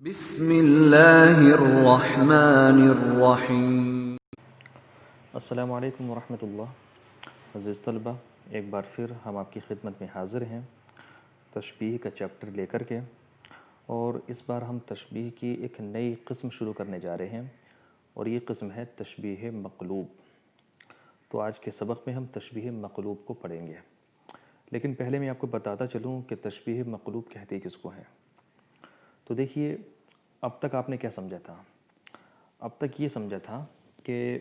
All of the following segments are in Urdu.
بسم اللہ الرحمن الرحیم۔ السلام علیکم ورحمۃ اللہ۔ عزیز طلبہ، ایک بار پھر ہم آپ کی خدمت میں حاضر ہیں تشبیہ کا چیپٹر لے کر کے، اور اس بار ہم تشبیہ کی ایک نئی قسم شروع کرنے جا رہے ہیں، اور یہ قسم ہے تشبیہ مقلوب۔ تو آج کے سبق میں ہم تشبیہ مقلوب کو پڑھیں گے، لیکن پہلے میں آپ کو بتاتا چلوں کہ تشبیہ مقلوب کہتے کس کو ہیں۔ تو دیکھیے، اب تک آپ نے کیا سمجھا تھا؟ اب تک یہ سمجھا تھا کہ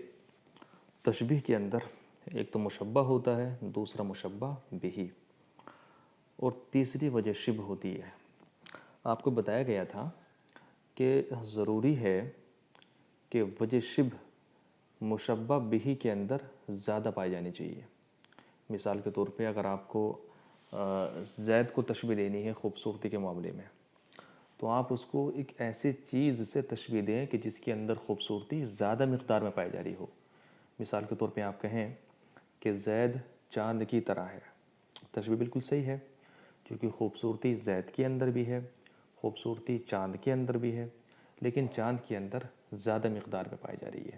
تشبیہ کے اندر ایک تو مشبہ ہوتا ہے، دوسرا مشبہ بہی، اور تیسری وجہ شبہ ہوتی ہے۔ آپ کو بتایا گیا تھا کہ ضروری ہے کہ وجہ شبہ مشبہ بہی کے اندر زیادہ پائی جانی چاہیے۔ مثال کے طور پہ اگر آپ کو زید کو تشبیہ دینی ہے خوبصورتی کے معاملے میں، تو آپ اس کو ایک ایسی چیز سے تشبیہ دیں کہ جس کے اندر خوبصورتی زیادہ مقدار میں پائی جا رہی ہو۔ مثال کے طور پہ آپ کہیں کہ زید چاند کی طرح ہے، تشبیہ بالکل صحیح ہے، کیونکہ خوبصورتی زید کے اندر بھی ہے، خوبصورتی چاند کے اندر بھی ہے، لیکن چاند کے اندر زیادہ مقدار میں پائی جا رہی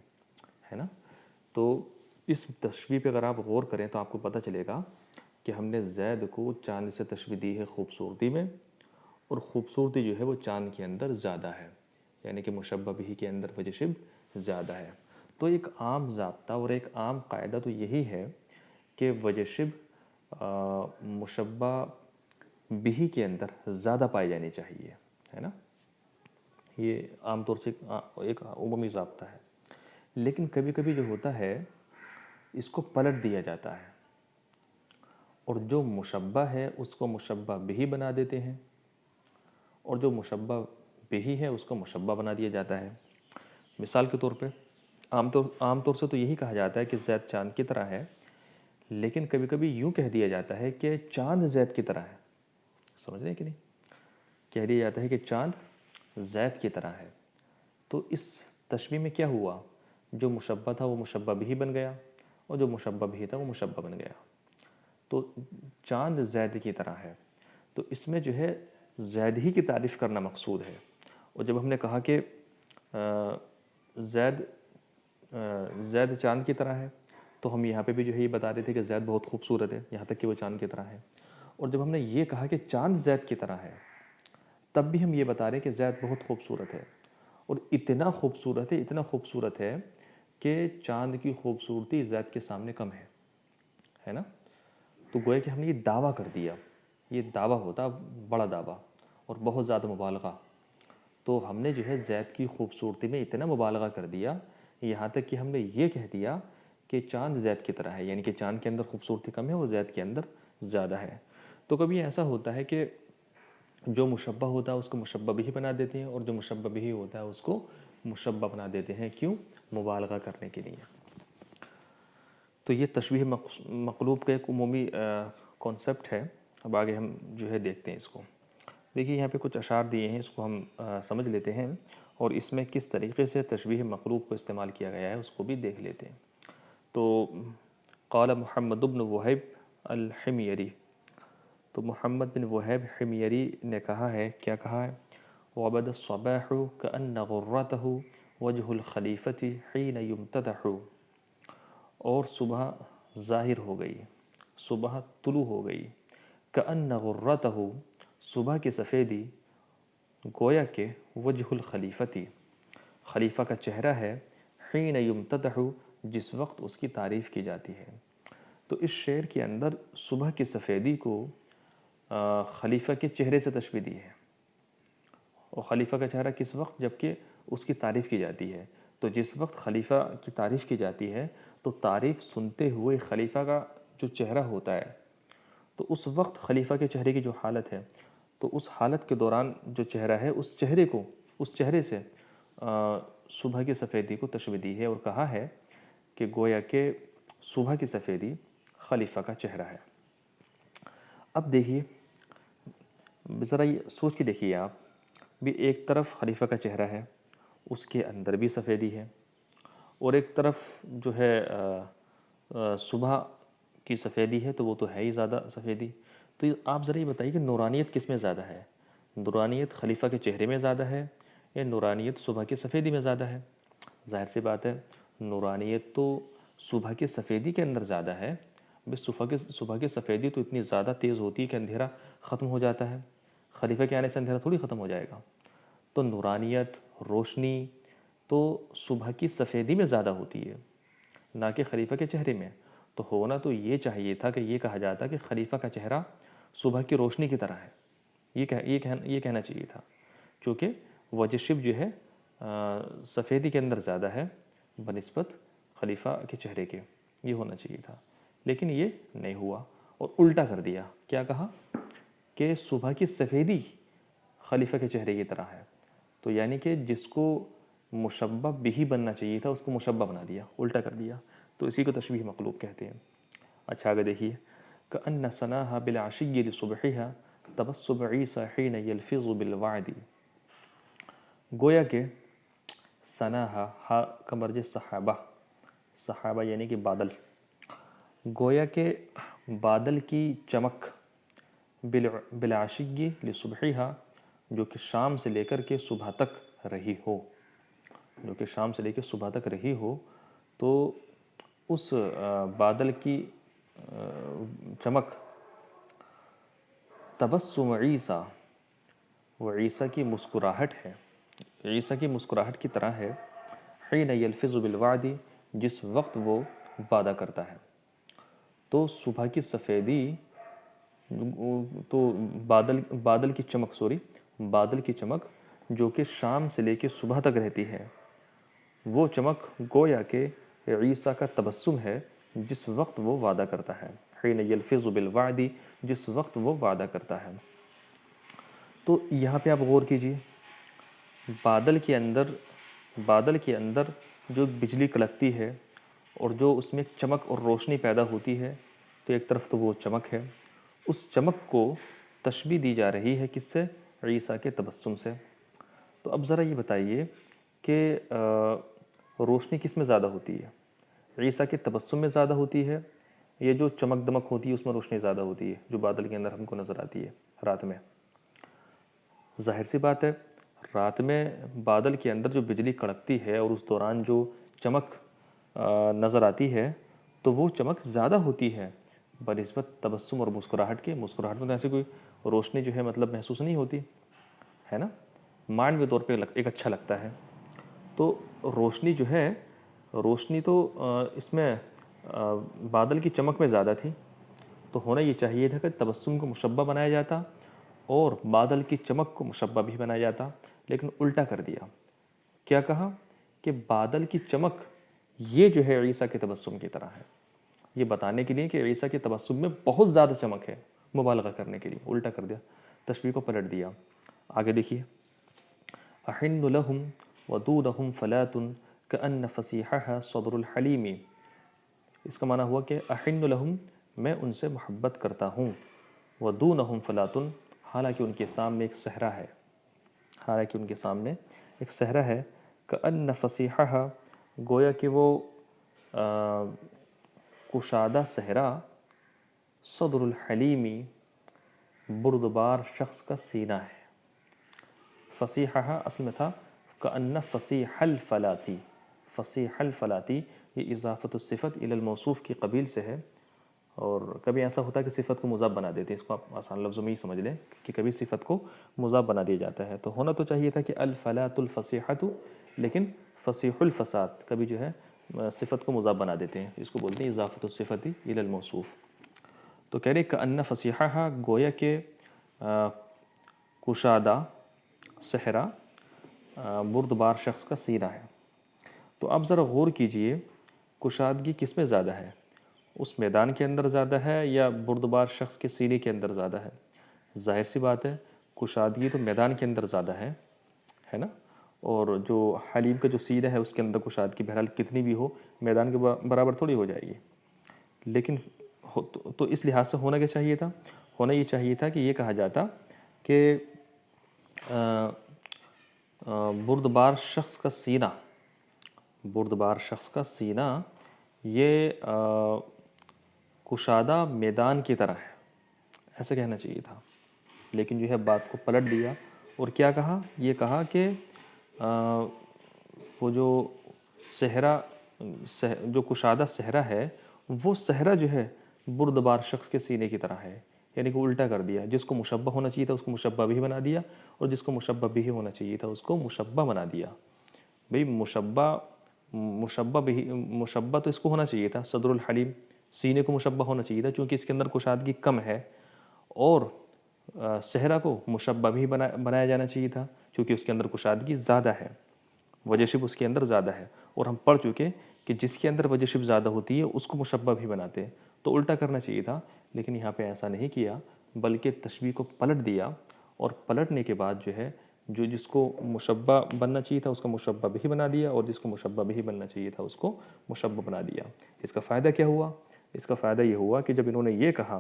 ہے نا۔ تو اس تشبیہ پہ اگر آپ غور کریں تو آپ کو پتہ چلے گا کہ ہم نے زید کو چاند سے تشبیہ دی ہے خوبصورتی میں، اور خوبصورتی جو ہے وہ چاند کے اندر زیادہ ہے، یعنی کہ مشبہ بہی کے اندر وجہ شبہ زیادہ ہے۔ تو ایک عام ضابطہ اور ایک عام قاعدہ تو یہی ہے کہ وجہ شبہ مشبہ بہی کے اندر زیادہ پائی جانی چاہیے، ہے نا۔ یہ عام طور سے ایک عمومی ضابطہ ہے، لیکن کبھی کبھی جو ہوتا ہے اس کو پلٹ دیا جاتا ہے، اور جو مشبہ ہے اس کو مشبہ بہی بنا دیتے ہیں، اور جو مشبہ بہی ہے اس کو مشبہ بنا دیا جاتا ہے۔ مثال کے طور پہ عام طور سے تو یہی کہا جاتا ہے کہ زید چاند کی طرح ہے، لیکن کبھی کبھی یوں کہہ دیا جاتا ہے کہ چاند زید کی طرح ہے۔ سمجھ رہے ہیں کہ نہیں؟ کہہ دیا جاتا ہے کہ چاند زید کی طرح ہے۔ تو اس تشبیہ میں کیا ہوا؟ جو مشبہ تھا وہ مشبہ بہی بن گیا، اور جو مشبہ بہی تھا وہ مشبہ بن گیا۔ تو چاند زید کی طرح ہے، تو اس میں جو ہے زید ہی کی تعریف کرنا مقصود ہے۔ اور جب ہم نے کہا کہ زید چاند کی طرح ہے، تو ہم یہاں پہ بھی جو ہے یہ بتا رہے تھے کہ زید بہت خوبصورت ہے، یہاں تک کہ وہ چاند کی طرح ہے۔ اور جب ہم نے یہ کہا کہ چاند زید کی طرح ہے، تب بھی ہم یہ بتا رہے ہیں کہ زید بہت خوبصورت ہے، اور اتنا خوبصورت ہے کہ چاند کی خوبصورتی زید کے سامنے کم ہے نا۔ تو گویا کہ ہم نے یہ دعویٰ کر دیا، یہ دعویٰ ہوتا بڑا دعویٰ اور بہت زیادہ مبالغہ۔ تو ہم نے جو ہے زید کی خوبصورتی میں اتنا مبالغہ کر دیا، یہاں تک کہ ہم نے یہ کہہ دیا کہ چاند زید کی طرح ہے، یعنی کہ چاند کے اندر خوبصورتی کم ہے، وہ زید کے اندر زیادہ ہے۔ تو کبھی ایسا ہوتا ہے کہ جو مشبہ ہوتا ہے اس کو مشبہ بہی بنا دیتے ہیں، اور جو مشبہ بہی ہوتا ہے اس کو مشبہ بنا دیتے ہیں۔ کیوں؟ مبالغہ کرنے کے لیے۔ تو یہ تشبیہ مقلوب کا ایک عمومی کانسیپٹ ہے۔ اب آگے ہم جو ہے دیکھتے ہیں اس کو۔ دیکھیے یہاں پہ کچھ اشعار دیے ہیں، اس کو ہم سمجھ لیتے ہیں، اور اس میں کس طریقے سے تشبیہ مقلوب کو استعمال کیا گیا ہے اس کو بھی دیکھ لیتے ہیں۔ تو قال محمد بن وہیب الحمیری، تو محمد بن وہیب حمیری نے کہا ہے، کیا کہا ہے؟ وَبَدَ الصَّبَاحُ كَأَنَّ غُرَّتَهُ وَجْهُ الْخَلِيفَةِ حِينَ يُمْتَدَحُ، اور صبح ظاہر ہو گئی، صبح طلوع ہو گئی، كَأَنَّ غُرَّتَهُ، صبح کی سفیدی، گویا کہ وجہ الخلیفتی، خلیفہ کا چہرہ ہے، حین یمتدح، جس وقت اس کی تعریف کی جاتی ہے۔ تو اس شعر کے اندر صبح کی سفیدی کو خلیفہ کے چہرے سے تشبیہ دی ہے، اور خلیفہ کا چہرہ کس وقت؟ جبکہ اس کی تعریف کی جاتی ہے۔ تو جس وقت خلیفہ کی تعریف کی جاتی ہے تو تعریف سنتے ہوئے خلیفہ کا جو چہرہ ہوتا ہے، تو اس وقت خلیفہ کے چہرے کی جو حالت ہے، تو اس حالت کے دوران جو چہرہ ہے اس چہرے سے صبح کی سفیدی کو تشبیہ دی ہے، اور کہا ہے کہ گویا کہ صبح کی سفیدی خلیفہ کا چہرہ ہے۔ اب دیکھیے ذرا یہ سوچ کے دیکھیے آپ بھی، ایک طرف خلیفہ کا چہرہ ہے، اس کے اندر بھی سفیدی ہے، اور ایک طرف جو ہے صبح کی سفیدی ہے، تو وہ تو ہے ہی زیادہ سفیدی۔ تو آپ ذرا یہ بتائیے کہ نورانیت کس میں زیادہ ہے؟ نورانیت خلیفہ کے چہرے میں زیادہ ہے، یہ نورانیت صبح کی سفیدی میں زیادہ ہے. ظاہر سی بات ہے نورانیت تو صبح کی سفیدی کے اندر زیادہ ہے. صبح کی سفیدی تو اتنی زیادہ تیز ہوتی ہے کہ اندھیرا ختم ہو جاتا ہے. خلیفہ کے آنے سے اندھیرا تھوڑی ختم ہو جائے گا. تو نورانیت روشنی تو صبح کی سفیدی میں زیادہ ہوتی ہے نہ کہ خلیفہ کے چہرے میں. تو ہونا تو یہ چاہیے تھا کہ یہ کہا جاتا کہ خلیفہ کا چہرہ صبح کی روشنی کی طرح ہے. یہ کہنا چاہیے تھا چونکہ وجہ شب جو ہے سفیدی کے اندر زیادہ ہے بنسبت خلیفہ کے چہرے کے. یہ ہونا چاہیے تھا لیکن یہ نہیں ہوا اور الٹا کر دیا. کیا کہا کہ صبح کی سفیدی خلیفہ کے چہرے کی طرح ہے. تو یعنی کہ جس کو مشبہ بھی بننا چاہیے تھا اس کو مشبہ بنا دیا, الٹا کر دیا. تو اسی کو تشبیہ مقلوب کہتے ہیں. اچھا آگے دیکھیے کأن سناها بالعشی لصبحها تبسم عیسی حین یلفظ بالوعد. گویا کہ سناها ہا کا مرج صحابہ یعنی کہ بادل. گویا کہ بادل کی چمک بالعشی لصبحها جو کہ شام سے لے کر کے صبح تک رہی ہو, تو اس بادل کی چمک تبسم عیسیٰ وہ عیسیٰ کی مسکراہٹ ہے, عیسیٰ کی مسکراہٹ کی طرح ہے. حین یلفظ بالوعد جس وقت وہ وعدہ کرتا ہے. تو صبح کی سفیدی تو بادل کی چمک جو کہ شام سے لے کے صبح تک رہتی ہے, وہ چمک گویا کہ عیسیٰ کا تبسم ہے جس وقت وہ وعدہ کرتا ہے. حین یلفظ بالوعد جس وقت وہ وعدہ کرتا ہے. تو یہاں پہ آپ غور کیجئے بادل کے اندر جو بجلی کڑکتی ہے اور جو اس میں چمک اور روشنی پیدا ہوتی ہے, تو ایک طرف تو وہ چمک ہے, اس چمک کو تشبیہ دی جا رہی ہے کس سے؟ عیسیٰ کے تبسم سے. تو اب ذرا یہ بتائیے کہ روشنی کس میں زیادہ ہوتی ہے؟ عیسیٰ کے تبسم میں زیادہ ہوتی ہے یہ جو چمک دمک ہوتی ہے اس میں روشنی زیادہ ہوتی ہے جو بادل کے اندر ہم کو نظر آتی ہے رات میں؟ ظاہر سی بات ہے رات میں بادل کے اندر جو بجلی کڑکتی ہے اور اس دوران جو چمک نظر آتی ہے تو وہ چمک زیادہ ہوتی ہے بنسبت تبسم اور مسکراہٹ کے. مسکراہٹ میں تو ایسی کوئی روشنی جو ہے مطلب محسوس نہیں ہوتی ہے نا, مائنڈ کے طور پہ ایک اچھا لگتا ہے. تو روشنی تو اس میں بادل کی چمک میں زیادہ تھی. تو ہونا یہ چاہیے تھا کہ تبسم کو مشبہ بنایا جاتا اور بادل کی چمک کو مشبہ بھی بنایا جاتا, لیکن الٹا کر دیا. کیا کہا کہ بادل کی چمک یہ جو ہے عیسیٰ کے تبسم کی طرح ہے, یہ بتانے کے لیے کہ عیسیٰ کے تبسم میں بہت زیادہ چمک ہے, مبالغہ کرنے کے لیے الٹا کر دیا, تشبیہ کو پلٹ دیا. آگے دیکھیے احن لهم ودودهم فلات كأن فصيحها صدر الحليم. اس کا معنی ہوا کہ احن لهم میں ان سے محبت کرتا ہوں, ودونهم فلات حالانکہ ان کے سامنے ایک صحرا ہے, كأن فصيحها گویا کہ وہ کشادہ صحرا, صدر الحلیمی بردبار شخص کا سینہ ہے. فصیحہ اصل میں تھا كأن فصیح الفلاتی, فصیح الفلاتی یہ اضافت الصفت الی الموصوف کی قبیل سے ہے. اور کبھی ایسا ہوتا ہے کہ صفت کو مضاف بنا دیتے ہیں, اس کو آپ آسان لفظوں میں ہی سمجھ لیں کہ کبھی صفت کو مضاف بنا دیا جاتا ہے. تو ہونا تو چاہیے تھا کہ الفلاۃ الفصیحۃ, لیکن فصیح الفساد کبھی جو ہے صفت کو مضاف بنا دیتے ہیں, اس کو بولتے ہیں اضافت الصفت الی الموصوف. تو کہہ رہے كأن فصیحہ گویا کہ کشادہ صحرا بردبار شخص کا سینہ ہے. تو اب ذرا غور کیجئے کشادگی کس میں زیادہ ہے, اس میدان کے اندر زیادہ ہے یا بردبار شخص کے سینے کے اندر زیادہ ہے؟ ظاہر سی بات ہے کشادگی تو میدان کے اندر زیادہ ہے نا, اور جو حلیم کا جو سینہ ہے اس کے اندر کشادگی بہرحال کتنی بھی ہو میدان کے برابر تھوڑی ہو جائے گی. لیکن تو اس لحاظ سے ہونا کیا چاہیے تھا؟ ہونا یہ چاہیے تھا کہ یہ کہا جاتا کہ بردبار شخص کا سینہ یہ کشادہ میدان کی طرح ہے, ایسا کہنا چاہیے تھا. لیکن جو ہے بات کو پلٹ دیا اور کیا کہا, یہ کہا کہ وہ جو صحرا جو کشادہ صحرا ہے وہ صحرا جو ہے بردبار شخص کے سینے کی طرح ہے، یعنی کہ الٹا کر دیا، جس کو مشبہ ہونا چاہیے تھا اس کو مشبہ بھی بنا دیا، اور جس کو مشبہ بھی ہونا چاہیے تھا اس کو مشبہ بنا دیا۔ بھئی مشبہ تو اس کو ہونا چاہیے تھا، صدر الحلیم، سینے کو مشبہ ہونا چاہیے تھا چونکہ اس کے اندر کشادگی کم ہے، اور صحرا کو مشبہ بھی بنایا جانا چاہیے تھا چونکہ اس کے اندر کشادگی زیادہ ہے، وجہ شبہ اس کے اندر زیادہ ہے، اور ہم پڑھ چکے کہ جس کے اندر وجہ شبہ زیادہ ہوتی ہے اس کو مشبہ بھی بناتے ہیں، تو الٹا کرنا چاہیے تھا، لیکن یہاں پہ ایسا نہیں کیا، بلکہ تشبیہ کو پلٹ دیا، اور پلٹنے کے بعد جو ہے جو جس کو مشبہ بننا چاہیے تھا اس کو مشبہ بھی بنا دیا، اور جس کو مشبہ بھی بننا چاہیے تھا اس کو مشبہ بنا دیا۔ اس کا فائدہ کیا ہوا؟ اس کا فائدہ یہ ہوا کہ جب انہوں نے یہ کہا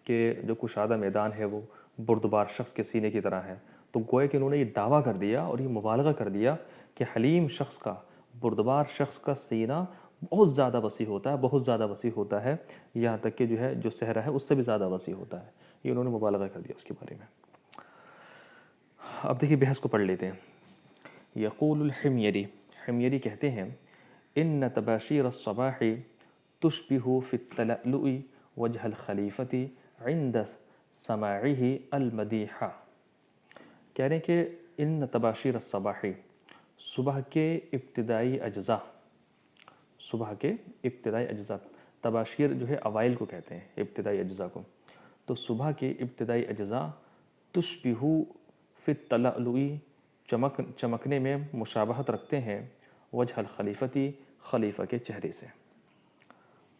کہ جو کشادہ میدان ہے وہ بردبار شخص کے سینے کی طرح ہے، تو گویا کہ انہوں نے یہ دعویٰ کر دیا اور یہ مبالغہ کر دیا کہ حلیم شخص کا، بردبار شخص کا سینہ بہت زیادہ وسیع ہوتا ہے، بہت زیادہ وسیع ہوتا ہے، یہاں تک کہ جو ہے جو صحرا ہے اس سے بھی زیادہ وسیع ہوتا ہے۔ یہ انہوں نے مبالغہ کر دیا اس کے بارے میں۔ اب دیکھیے بحث کو پڑھ لیتے ہیں۔ یقول الحمیری، حمیری کہتے ہیں ان تباشیر الصباح تشبہ فی التلألؤ وجہ الخلیفۃ عند سماعہ المدیح۔ کہہ رہے ہیں کہ ان تباشیر الصباح، صبح کے ابتدائی اجزاء، صبح کے ابتدائی اجزاء، تباشیر جو ہے اوائل کو کہتے ہیں، ابتدائی اجزاء کو، تو صبح کے ابتدائی اجزاء تشبہ فی التلألؤ، چمکنے میں مشابہت رکھتے ہیں، وجہ الخلیفتی، خلیفہ کے چہرے سے،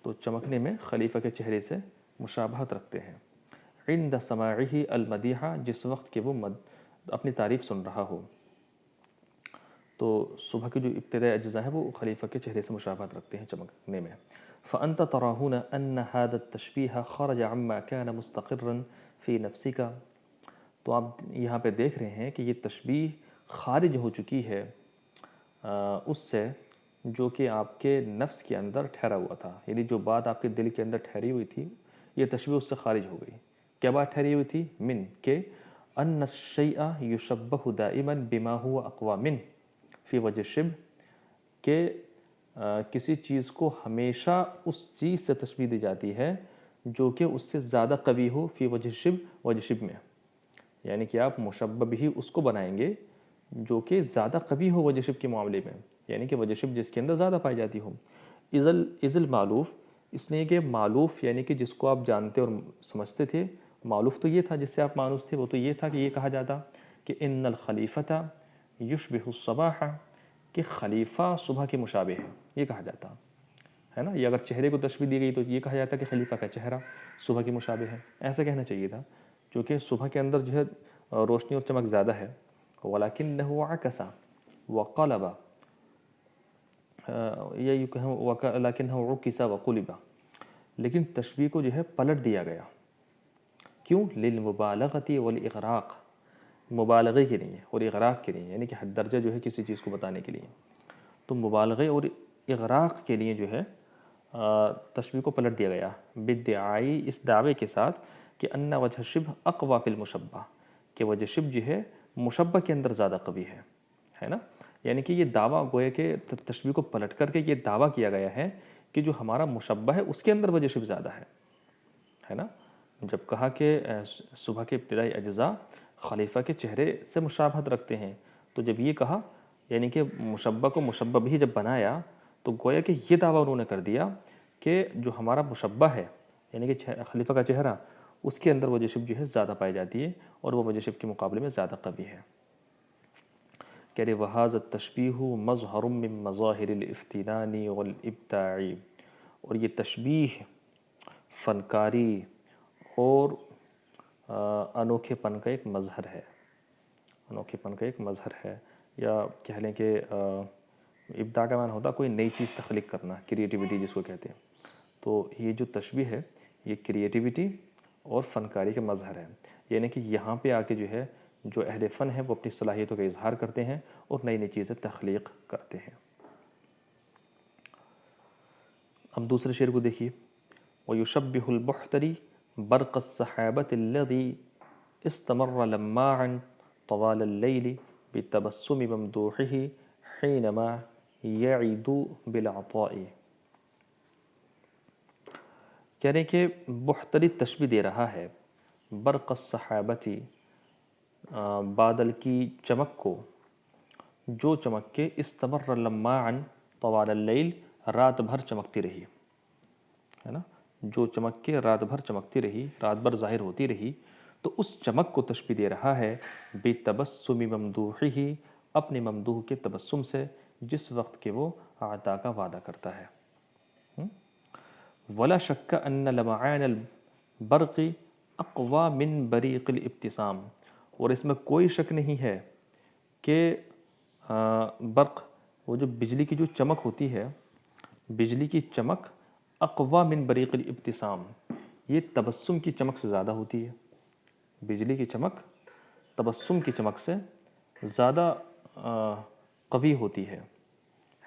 تو چمکنے میں خلیفہ کے چہرے سے مشابہت رکھتے ہیں، عند سماعہ المدیح، جس وقت کہ وہ اپنی تعریف سن رہا ہو، تو صبح کے جو ابتدائی اجزاء ہیں وہ خلیفہ کے چہرے سے مشابہت رکھتے ہیں چمکنے میں۔ فأنت تراہون ان هذا التشبیہ خرج عما كان مستقرا فی نفسک، تو آپ یہاں پہ دیکھ رہے ہیں کہ یہ تشبیہ خارج ہو چکی ہے اس سے جو کہ آپ کے نفس کے اندر ٹھہرا ہوا تھا، یعنی جو بات آپ کے دل کے اندر ٹھہری ہوئی تھی یہ تشبیہ اس سے خارج ہو گئی۔ کیا بات ٹھہری ہوئی تھی؟ من، کہ ان الشیء یشبہ دائما بما هو اقوى من فی وجہ شبہ، کہ کسی چیز کو ہمیشہ اس چیز سے تشبیہ دی جاتی ہے جو کہ اس سے زیادہ قوی ہو، فی وجہ شبہ، وجہ شبہ میں، یعنی کہ آپ مشبہ بھی اس کو بنائیں گے جو کہ زیادہ قوی ہو وجہ شبہ کے معاملے میں، یعنی کہ وجہ شبہ جس کے اندر زیادہ پائی جاتی ہو۔ اذ المعلوف، اس لیے کہ معلوف یعنی کہ جس کو آپ جانتے اور سمجھتے تھے، معلوف تو یہ تھا جس سے آپ مانوس تھے، وہ تو یہ تھا کہ یہ کہا جاتا کہ ان الخلیفۃ یشبہ الصباح، کہ خلیفہ صبح کے مشابہ ہے، یہ کہا جاتا ہے نا، یہ اگر چہرے کو تشبیہ دی گئی تو یہ کہا جاتا کہ خلیفہ کا چہرہ صبح کے مشابہ ہے، ایسا کہنا چاہیے تھا، چونکہ صبح کے اندر جو ہے روشنی اور چمک زیادہ ہے۔ وَلَكِنَّهُ عَكَسَ وَقَلَبَ، یا یوں کہیں وَلَكِنَّهُ عُكِسَ وَقُلِبَ، لیکن تشبیہ کو جو ہے پلٹ دیا گیا، کیوں؟ لِلْمُبَالَغَةِ وَالْإِغْرَاقِ، مبالغے کے لیے اور اغراق کے لیے، یعنی کہ حد درجہ جو ہے کسی چیز کو بتانے کے لیے، تو مبالغے اور اغراق کے لیے جو ہے تشبیہ کو پلٹ دیا گیا، بدعائی، اس دعوے کے ساتھ کہ ان وجہ شبہ اقوی فی المشبہ، کہ وجہ شبہ جو ہے مشبہ کے اندر زیادہ قوی ہے نا، یعنی کہ یہ دعویٰ گویا کہ تشبیہ کو پلٹ کر کے یہ دعویٰ کیا گیا ہے کہ جو ہمارا مشبہ ہے اس کے اندر وجہ شبہ زیادہ ہے نا، جب کہا کہ صبح کے ابتدائی اجزاء خلیفہ کے چہرے سے مشابہت رکھتے ہیں، تو جب یہ کہا یعنی کہ مشبہ کو مشبہ بھی جب بنایا تو گویا کہ یہ دعویٰ انہوں نے کر دیا کہ جو ہمارا مشبہ ہے یعنی کہ خلیفہ کا چہرہ، اس کے اندر وجہ شبہ جو ہے زیادہ پائی جاتی ہے اور وہ وجہ شبہ کے مقابلے میں زیادہ قوی ہے۔ کہہ رہے وَهَذَا التَّشْبِيهُ مَظْهَرٌ مِّن مَظَاهِرِ الْاِفْتِنَانِ وَالْإِبْدَاعِ، اور یہ تشبیہ فنکاری اور انوکھے پن کا ایک مظہر ہے، انوکھے پن کا ایک مظہر ہے، یا کہہ لیں کہ ابداع کا معنی ہوتا کوئی نئی چیز تخلیق کرنا، کریٹیوٹی جس کو کہتے ہیں، تو یہ جو تشبیہ ہے یہ کریٹیوٹی اور فنکاری کا مظہر ہے، یعنی کہ یہاں پہ آ کے جو ہے جو اہل فن ہے وہ اپنی صلاحیتوں کا اظہار کرتے ہیں اور نئی نئی چیزیں تخلیق کرتے ہیں۔ اب دوسرے شعر کو دیکھیے، وَيُشَبِّهُ الْبُحْتَرِ بَرْقَ السَّحَابَةِ الَّذِي اسْتَمَرَّ لَمَّاعًا طَوَالَ اللَّيْلِ بتبسم ممدوحه حينما يعد بالعطاء. کہہ رہے ہیں کہ بہتری تشبیہ دے رہا ہے برق الصحابتی، بادل کی چمک کو، جو چمک کے استمر لماعا طوال اللیل، رات بھر چمکتی رہی، ہے نا، جو چمک کے رات بھر چمکتی رہی، رات بھر ظاہر ہوتی رہی، تو اس چمک کو تشبیہ دے رہا ہے بتبسم ممدوحہ، اپنے ممدوح کے تبسم سے، جس وقت کہ وہ عطا کا وعدہ کرتا ہے. ولا شک ان لمعان البرق اقوى من بریق الابتسام، اور اس میں کوئی شک نہیں ہے کہ برق، وہ جو بجلی کی جو چمک ہوتی ہے، بجلی کی چمک اقوى من بریق الابتسام، یہ تبسم کی چمک سے زیادہ ہوتی ہے. بجلی کی چمک تبسم کی چمک سے زیادہ قوی ہوتی ہے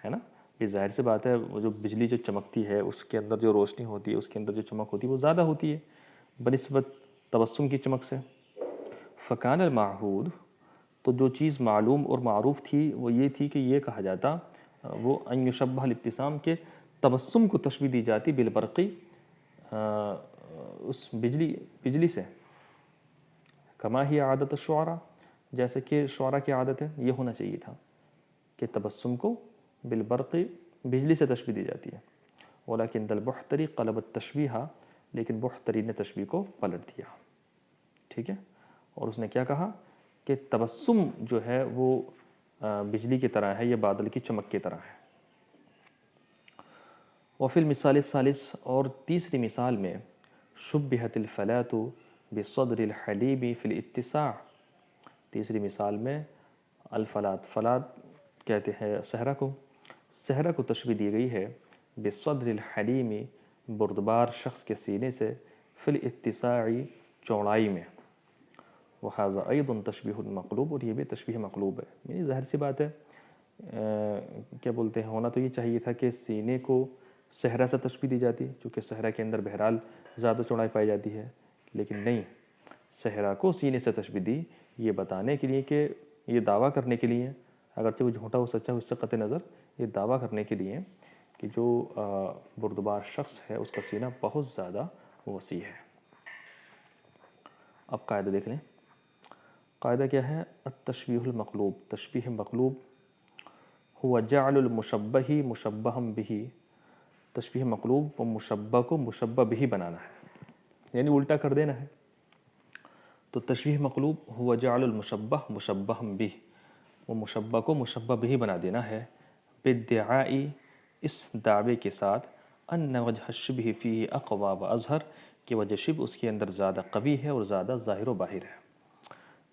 نا. یہ ظاہر سی بات ہے، وہ جو بجلی جو چمکتی ہے اس کے اندر جو روشنی ہوتی ہے، اس کے اندر جو چمک ہوتی ہے وہ زیادہ ہوتی ہے بنسبت تبسم کی چمک سے. فکان المعہود، تو جو چیز معلوم اور معروف تھی وہ یہ تھی کہ یہ کہا جاتا، وہ ان یشبہ الابتسام، کے تبسم کو تشبیہ دی جاتی بالبرقی، اس بجلی سے. کما ہی عادت الشعراء، جیسے کہ شعراء کی عادت ہے، یہ ہونا چاہیے تھا کہ تبسم کو بالبرقی، بجلی سے تشبیہ دی جاتی ہے. ولیکن البحتری قلب التشبیہ، لیکن بحتری نے تشبیہ کو پلٹ دیا. ٹھیک ہے، اور اس نے کیا کہا کہ تبسم جو ہے وہ بجلی کی طرح ہے، یا بادل کی چمک کی طرح ہے. وفی المثال الثالث، اور تیسری مثال میں شبہت الفلاۃ بصدر الحلیب فی الاتساع، تیسری مثال میں الفلاۃ، فلاۃ کہتے ہیں صحرا کو، صحرا کو تشبیہ دی گئی ہے بصدر الحلیم، بردبار شخص کے سینے سے، فی الاتساع، چوڑائی میں. وہذا ایضا تشبیہ مقلوب، اور یہ بھی تشبیہ مقلوب ہے. یعنی ظاہر سی بات ہے، کیا بولتے ہیں، ہونا تو یہ چاہیے تھا کہ سینے کو صحرا سے تشبیہ دی جاتی، چونکہ صحرا کے اندر بہرحال زیادہ چوڑائی پائی جاتی ہے، لیکن نہیں، صحرا کو سینے سے تشبیہ دی، یہ بتانے کے لیے کہ یہ دعویٰ کرنے کے لیے، اگرچہ وہ جھوٹا ہو سچا ہو اس سے قطع نظر، یہ دعویٰ کرنے کے لیے کہ جو بردبار شخص ہے اس کا سینہ بہت زیادہ وسیع ہے. اب قاعدہ دیکھ لیں. قاعدہ کیا ہے؟ التشبیہ المقلوب، تشبیہ مقلوب هو جعل المشبہ مشبہ بہ، تشبیہ مقلوب و مشبہ کو مشبہ بہ بنانا ہے، یعنی الٹا کر دینا ہے. تو تشبیہ مقلوب هو جعل المشبہ مشبہ بہ، وہ مشبہ کو مشبہ بہ بنا دینا ہے، بادعاء، اس دعوے کے ساتھ، ان وجہ الشبہ فیہ اقوی و اظہر، کہ وجہ شبہ اس کے اندر زیادہ قوی ہے اور زیادہ ظاہر و باہر ہے.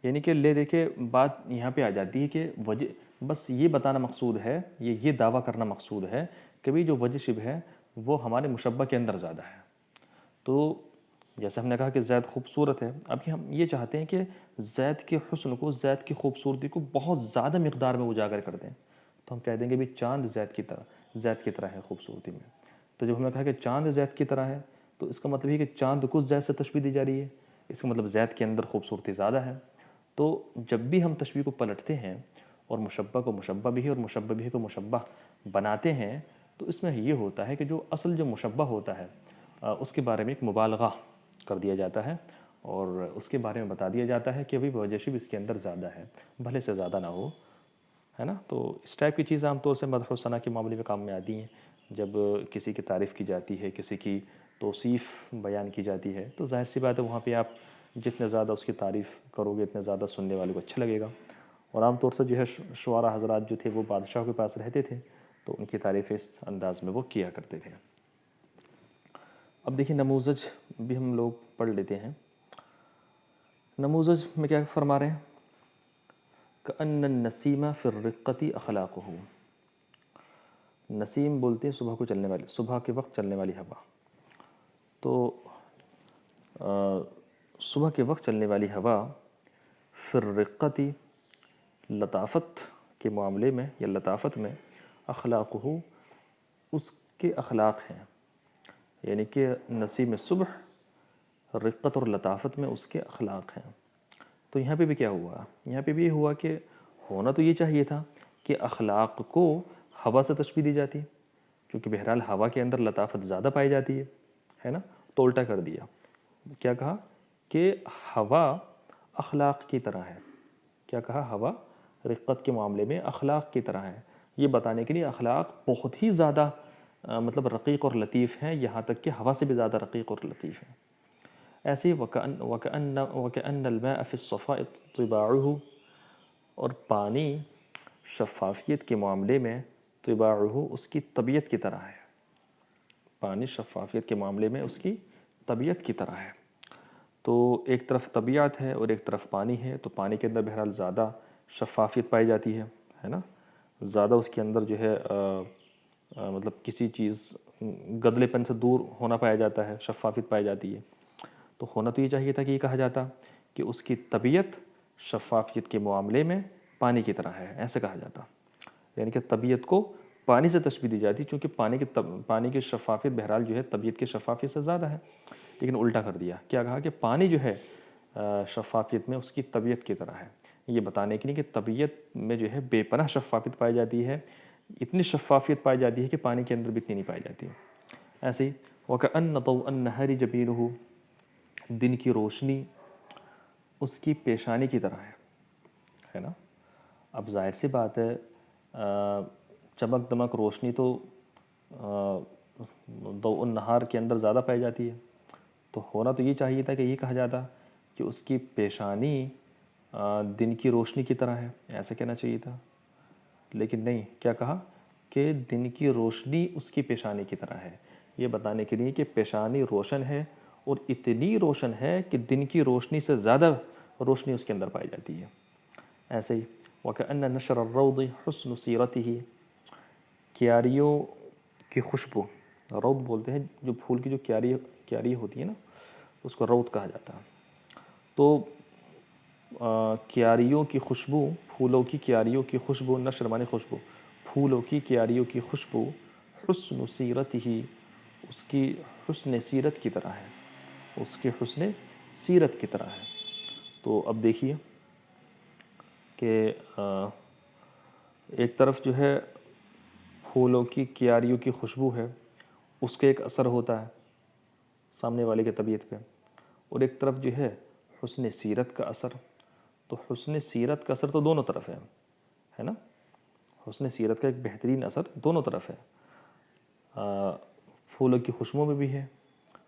یعنی کہ لے دیکھے بات یہاں پہ آ جاتی ہے کہ وجہ، بس یہ بتانا مقصود ہے، یہ دعویٰ کرنا مقصود ہے کہ بھی جو وجہ شبہ ہے وہ ہمارے مشبہ کے اندر زیادہ ہے. تو جیسے ہم نے کہا کہ زید خوبصورت ہے، اب ہم یہ چاہتے ہیں کہ زید کے حسن کو، زید کی خوبصورتی کو بہت زیادہ مقدار میں اجاگر کر دیں، تو ہم کہہ دیں گے بھی چاند زید کی طرح ہے خوبصورتی میں. تو جب ہم نے کہا کہ چاند زید کی طرح ہے، تو اس کا مطلب یہ کہ چاند کو زید سے تشبیہ دی جا رہی ہے، اس کا مطلب زید کے اندر خوبصورتی زیادہ ہے. تو جب بھی ہم تشبیہ کو پلٹتے ہیں اور مشبہ کو مشبہ بھی اور مشبہ بھی کو مشبہ بناتے ہیں، تو اس میں یہ ہوتا ہے کہ جو اصل جو مشبہ ہوتا ہے اس کے بارے میں ایک مبالغہ کر دیا جاتا ہے، اور اس کے بارے میں بتا دیا جاتا ہے کہ ابھی وجہ شبہ اس کے اندر زیادہ ہے، بھلے سے زیادہ نہ ہو، ہے نا. تو اس ٹائپ کی چیزیں عام طور سے مدح و ثنا کے معاملے میں کام میں آتی ہیں. جب کسی کی تعریف کی جاتی ہے، کسی کی توصیف بیان کی جاتی ہے، تو ظاہر سی بات ہے وہاں پہ آپ جتنے زیادہ اس کی تعریف کرو گے اتنے زیادہ سننے والے کو اچھا لگے گا. اور عام طور سے جو ہے شعراء حضرات جو تھے وہ بادشاہ کے پاس رہتے تھے، تو ان کی تعریف اس انداز میں وہ کیا کرتے تھے. اب دیکھیں نموذج بھی ہم لوگ پڑھ لیتے ہیں. نموذج میں کیا فرما رہے ہیں؟ کأن النسیم فی الرقۃ اخلاقہ، نسیم بولتے ہیں صبح کو چلنے والی، صبح کے وقت چلنے والی ہوا. تو صبح کے وقت چلنے والی ہوا، فی الرقۃ، لطافت کے معاملے میں یا لطافت میں، اخلاقہ، اس کے اخلاق ہیں. یعنی کہ نسیم صبح رقت اور لطافت میں اس کے اخلاق ہیں. تو یہاں پہ بھی کیا ہوا؟ یہاں پہ بھی ہوا کہ ہونا تو یہ چاہیے تھا کہ اخلاق کو ہوا سے تشبیہ دی جاتی، کیونکہ بہرحال ہوا کے اندر لطافت زیادہ پائی جاتی ہے نا، تو الٹا کر دیا، کیا کہا کہ ہوا اخلاق کی طرح ہے، کیا کہا ہوا رقت کے معاملے میں اخلاق کی طرح ہے، یہ بتانے کے لیے اخلاق بہت ہی زیادہ مطلب رقیق اور لطیف ہیں، یہاں تک کہ ہوا سے بھی زیادہ رقیق اور لطیف ہیں۔ ایسے ہی وَكَأَنَّ الْمَاءَ فِي الصَّفَاءِ طِبَاعُهُ، اور پانی شفافیت کے معاملے میں طباعہ اس کی طبیعت کی طرح ہے، پانی شفافیت کے معاملے میں اس کی طبیعت کی طرح ہے۔ تو ایک طرف طبیعت ہے اور ایک طرف پانی ہے، تو پانی کے اندر بہرحال زیادہ شفافیت پائی جاتی ہے نا، زیادہ اس کے اندر جو ہے مطلب کسی چیز گدلے پن سے دور ہونا پایا جاتا ہے، شفافیت پائی جاتی ہے۔ تو ہونا تو یہ چاہیے تھا کہ یہ کہا جاتا کہ اس کی طبیعت شفافیت کے معاملے میں پانی کی طرح ہے، ایسے کہا جاتا، یعنی کہ طبیعت کو پانی سے تشبیہ دی جاتی، چونکہ پانی کی شفافیت بہرحال جو ہے طبیعت کی شفافیت سے زیادہ ہے، لیکن الٹا کر دیا، کیا کہا کہ پانی جو ہے شفافیت میں اس کی طبیعت کی طرح ہے، یہ بتانے کے لیے کہ طبیعت میں جو ہے بے پناہ شفافیت پائی جاتی ہے، اتنی شفافیت پائی جاتی ہے کہ پانی کے اندر بھی اتنی نہیں پائی جاتی۔ ایسے ہی وَكَأَنَّ ضَوْءَ النَّهَارِ جَبِينُهُ، دن کی روشنی اس کی پیشانی کی طرح ہے نا۔ اب ظاہر سی بات ہے چمک دمک روشنی تو ضوء النہار کے اندر زیادہ پائی جاتی ہے، تو ہونا تو یہ چاہیے تھا کہ یہ کہا جاتا کہ اس کی پیشانی دن کی روشنی کی طرح ہے، ایسا کہنا چاہیے تھا، لیکن نہیں، کیا کہا کہ دن کی روشنی اس کی پیشانی کی طرح ہے، یہ بتانے کے لیے کہ پیشانی روشن ہے اور اتنی روشن ہے کہ دن کی روشنی سے زیادہ روشنی اس کے اندر پائی جاتی ہے۔ ایسے ہی وَكَأَنَّ نَشْرَ الرَّوْضِ حُسْنُ سِيرَتِهِ، کیاریوں کی خوشبو، روض بولتے ہیں جو پھول کی جو کیاری ہوتی ہے نا، اس کو روض کہا جاتا ہے۔ تو کیاریوں کی خوشبو، پھولوں کی کیاریوں کی خوشبو، نشر مانے خوشبو، پھولوں کی کیاریوں کی خوشبو حسن سیرتہ، اس کی حسن سیرت کی طرح ہے، اس کی حسن سیرت کی طرح ہے۔ تو اب دیکھیے کہ ایک طرف جو ہے پھولوں کی کیاریوں کی خوشبو ہے، اس کا ایک اثر ہوتا ہے سامنے والے کی طبیعت پہ، اور ایک طرف جو ہے حسن سیرت کا اثر، تو حسن سیرت کا اثر تو دونوں طرف ہے نا، حسن سیرت کا ایک بہترین اثر دونوں طرف ہے، پھولوں کی خوشبو میں بھی ہے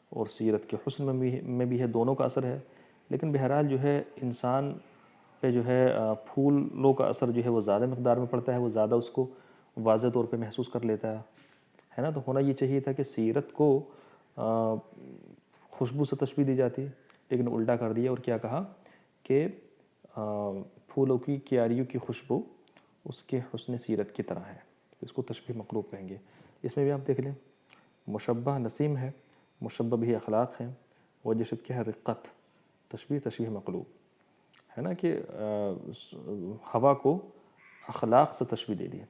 اور سیرت کے حسن میں بھی ہے، دونوں کا اثر ہے، لیکن بہرحال جو ہے انسان پہ جو ہے پھولوں کا اثر جو ہے وہ زیادہ مقدار میں پڑتا ہے، وہ زیادہ اس کو واضح طور پہ محسوس کر لیتا ہے نا، تو ہونا یہ چاہیے تھا کہ سیرت کو خوشبو سے تشبیہ دی جاتی، لیکن الٹا کر دیا اور کیا کہا کہ پھولوں کی کیاریوں کی خوشبو اس کے حسن سیرت کی طرح ہے، اس کو تشبیہ مقلوب کہیں گے۔ اس میں بھی آپ دیکھ لیں مشبہ نسیم ہے، مشبہ بھی اخلاق ہے، وجہ شبہ کیا ہے رقت، تشبیہ مقلوب ہے نا، کہ ہوا کو اخلاق سے تشبیہ دے دی،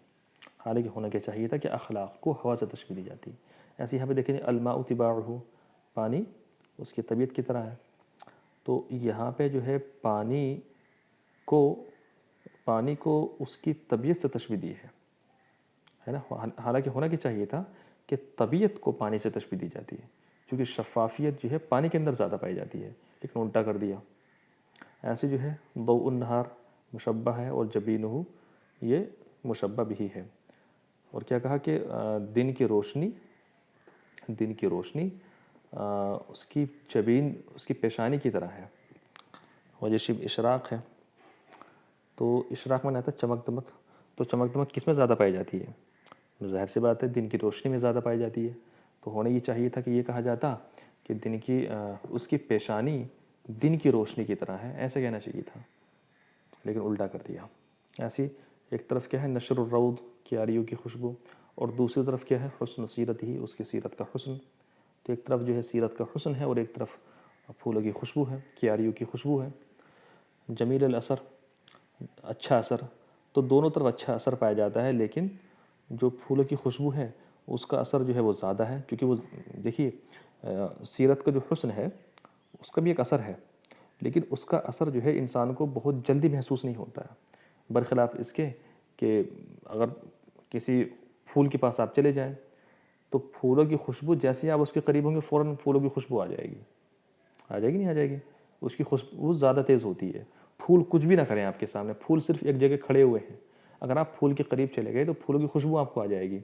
حالانکہ ہونا کیا چاہیے تھا کہ اخلاق کو ہوا سے تشبیہ دی جاتی۔ ایسے یہاں پہ دیکھیں الماء تباعہ، پانی اس کی طبیعت کی طرح ہے، تو یہاں پہ جو ہے پانی کو اس کی طبیعت سے تشبیہ دی ہے نا، حالانکہ ہونا کیا چاہیے تھا کہ طبیعت کو پانی سے تشبیہ دی جاتی ہے، کیونکہ شفافیت جو ہے پانی کے اندر زیادہ پائی جاتی ہے، لیکن الٹا کر دیا۔ ایسے جو ہے ضوء النہار مشبہ ہے اور جبینہ یہ مشبہ بھی ہے، اور کیا کہا کہ دن کی روشنی اس کی جبین، اس کی پیشانی کی طرح ہے، وجہ شبہ اشراق ہے، تو اشراق میں آتا ہے چمک دمک، تو چمک دمک کس میں زیادہ پائی جاتی ہے؟ ظاہر سی بات ہے دن کی روشنی میں زیادہ پائی جاتی ہے، تو ہونا یہ چاہیے تھا کہ یہ کہا جاتا کہ اس کی پیشانی دن کی روشنی کی طرح ہے، ایسے کہنا چاہیے تھا، لیکن الٹا کر دیا۔ ایسی ایک طرف کیا ہے نشر الروض، کیاریوں کی خوشبو، اور دوسری طرف کیا ہے حسن سیرت ہی، اس کی سیرت کا حسن، تو ایک طرف جو ہے سیرت کا حسن ہے اور ایک طرف پھولوں کی خوشبو ہے، کیاریوں کی خوشبو ہے۔ جمیل الاثر، اچھا اثر، تو دونوں طرف اچھا اثر پایا جاتا ہے، لیکن جو پھولوں کی خوشبو ہے اس کا اثر جو ہے وہ زیادہ ہے، کیونکہ وہ دیکھیے سیرت کا جو حسن ہے اس کا بھی ایک اثر ہے، لیکن اس کا اثر جو ہے انسان کو بہت جلدی محسوس نہیں ہوتا ہے، برخلاف اس کے کہ اگر کسی پھول کے پاس آپ چلے جائیں تو پھولوں کی خوشبو جیسے ہی آپ اس کے قریب ہوں گے فوراً پھولوں کی خوشبو آ جائے گی، آ جائے گی نہیں آ جائے گی؟ اس کی خوشبو زیادہ تیز ہوتی ہے. پھول کچھ بھی نہ کریں آپ کے سامنے، پھول صرف ایک جگہ کھڑے ہوئے ہیں، اگر آپ پھول کے قریب چلے گئے تو پھولوں کی خوشبو آپ کو آ جائے گی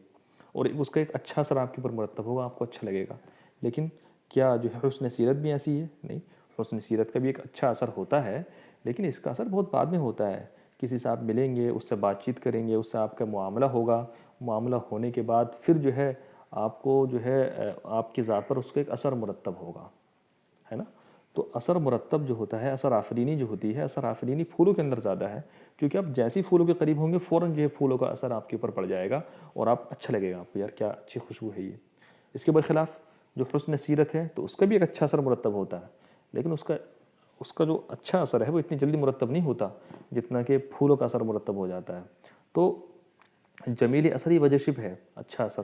اور اس کا ایک اچھا اثر آپ کے اوپر مرتب ہوگا، آپ کو اچھا لگے گا. لیکن کیا جو ہے حسن سیرت بھی ایسی ہے؟ نہیں، حسن سیرت کا بھی ایک اچھا اثر ہوتا ہے لیکن اس کا اثر بہت بعد میں ہوتا ہے. کسی سے آپ ملیں گے، اس سے بات چیت کریں گے، اس سے آپ کا معاملہ ہوگا، معاملہ ہونے کے بعد پھر جو ہے آپ کو جو ہے آپ کی ذات پر اس کا ایک اثر مرتب ہوگا، ہے نا؟ تو اثر مرتب جو ہوتا ہے، اثر آفرینی جو ہوتی ہے، اثر آفرینی پھولوں کے اندر زیادہ ہے، کیونکہ آپ جیسے ہی پھولوں کے قریب ہوں گے فوراً جو ہے پھولوں کا اثر آپ کے اوپر پڑ جائے گا اور آپ اچھا لگے گا آپ کو، یار کیا اچھی خوشبو ہے یہ. اس کے برخلاف جو حسن سیرت ہے تو اس کا بھی ایک اچھا اثر مرتب ہوتا ہے لیکن اس کا جو اچھا اثر ہے وہ اتنی جلدی مرتب نہیں ہوتا جتنا کہ پھولوں کا اثر مرتب ہو جاتا ہے. تو جمیل اثر یہ وجہ شب ہے، اچھا اثر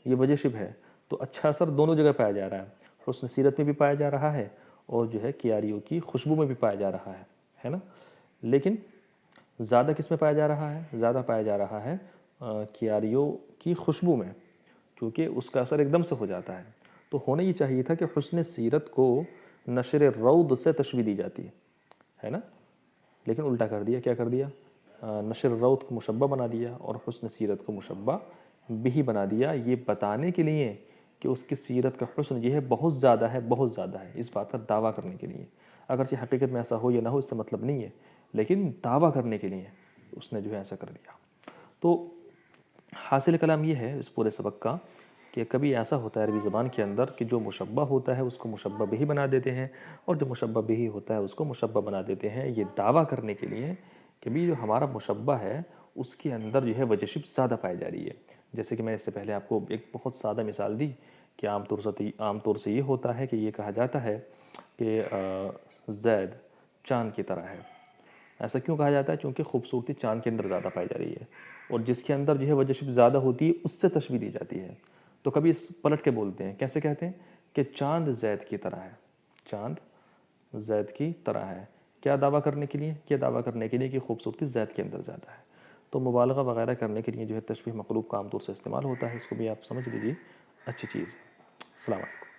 یہ وجہ شب ہے. تو اچھا اثر دونوں جگہ پایا جا رہا ہے، حسن سیرت میں بھی پایا جا رہا ہے اور جو ہے کیاریوں کی خوشبو میں بھی پایا جا رہا ہے نا؟ لیکن زیادہ کس میں پایا جا رہا ہے؟ زیادہ پایا جا رہا ہے کیاریوں کی خوشبو میں، کیونکہ اس کا اثر ایک دم سے ہو جاتا ہے. تو ہونا یہ چاہیے تھا کہ حسن سیرت کو نشر رود سے تشبیہ دی جاتی ہے نا؟ لیکن الٹا کر دیا، کیا کر دیا؟ نشر رود کو مشبہ بنا دیا اور حسن سیرت کو مشبہ بھی بنا دیا، یہ بتانے کے لیے کہ اس کی سیرت کا حسن یہ ہے بہت زیادہ ہے، بہت زیادہ ہے، اس بات کا دعویٰ کرنے کے لیے. اگرچہ حقیقت میں ایسا ہو یا نہ ہو اس سے مطلب نہیں ہے، لیکن دعویٰ کرنے کے لیے اس نے جو ہے ایسا کر دیا. تو حاصل کلام یہ ہے اس پورے سبق کا کہ کبھی ایسا ہوتا ہے عربی زبان کے اندر کہ جو مشبہ ہوتا ہے اس کو مشبہ بھی بنا دیتے ہیں اور جو مشبہ بھی ہوتا ہے اس کو مشبہ بنا دیتے ہیں، یہ دعویٰ کرنے کے لیے کہ بھی جو ہمارا مشبہ ہے اس کے اندر جو ہے وجہ شب زیادہ پائی جا رہی ہے. جیسے کہ میں اس سے پہلے آپ کو ایک بہت سادہ مثال دی کہ عام طور سے یہ ہوتا ہے کہ یہ کہا جاتا ہے کہ زید چاند کی طرح ہے. ایسا کیوں کہا جاتا ہے؟ چونکہ خوبصورتی چاند کے اندر زیادہ پائی جا رہی ہے اور جس کے اندر جو ہے وجہ شب زیادہ ہوتی ہے اس سے تشبیہ دی جاتی ہے. تو کبھی اس پلٹ کے بولتے ہیں، کیسے کہتے ہیں کہ چاند زید کی طرح ہے، چاند زید کی طرح ہے. کیا دعویٰ کرنے کے لیے؟ کیا دعویٰ کرنے کے لیے کہ خوبصورتی زید کے اندر زیادہ ہے. تو مبالغہ وغیرہ کرنے کے لیے جو ہے تشبیہ مقلوب کا عام طور سے استعمال ہوتا ہے، اس کو بھی آپ سمجھ لیجیے، اچھی چیز ہے. السلام علیکم.